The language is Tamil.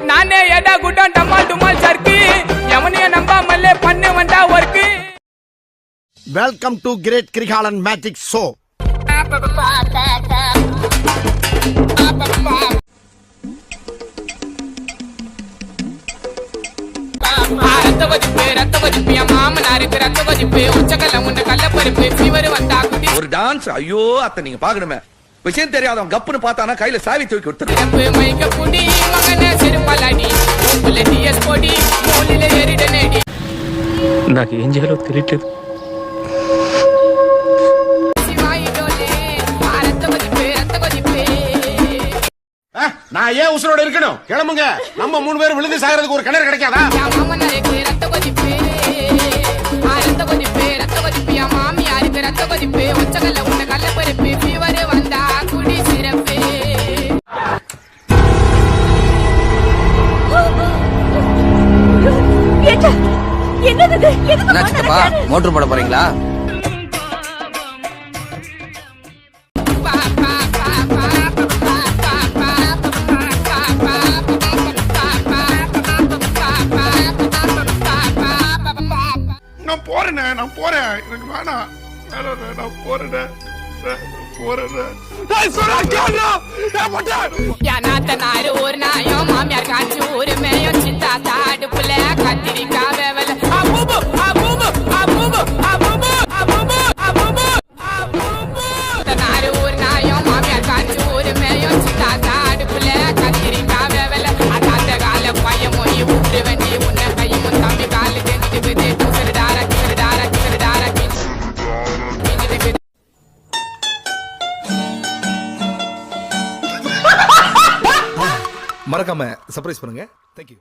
நானே எடா குட்டம் டம்மால் டுமால் சர்க்கு எவனைய நம்ப மல்லே பண்ணு வந்தா work. Welcome to great Kirikalan magic show. ஒரு டான்ஸ் ஐயோ அத்தை நீங்க பாக்கணுமே விஷயம் தெரியாதவன் கப்புன்னு பார்த்தானா கையில சாவி தூக்கி கொடுத்துரு. నాకు ఏం చేయాలో తెలియట్లేదు. நான் ஏன் உசுரோட இருக்கணும்? கிளம்புங்க. நம்ம 3 பேரும் விழுந்து சாகிறதுக்கு ஒரு கிணறு கிடைக்காதா? மோட்டர் போட போறீங்களா? நான் போறேன் எனக்கு வேணாம். நான் போறேன். ஒரு நாயும் மாமியார் காய்ச்சி ஒரு மேயும் சித்தா தாடுப்புல கத்திரிக்காய் வேவல ஒரு நாயும் மாமியார் காய்ச்சி ஒரு மேயும் சித்தா தாடுப்புல கத்திரிக்காய் வேவல அந்த கால பையன் மொழி விட்டு வேண்டி உன்ன கையும் தம்பி காலு தெரிஞ்சுக்குது மறக்காம சர்ப்ரைஸ் பண்ணுங்க. தேங்க்யூ.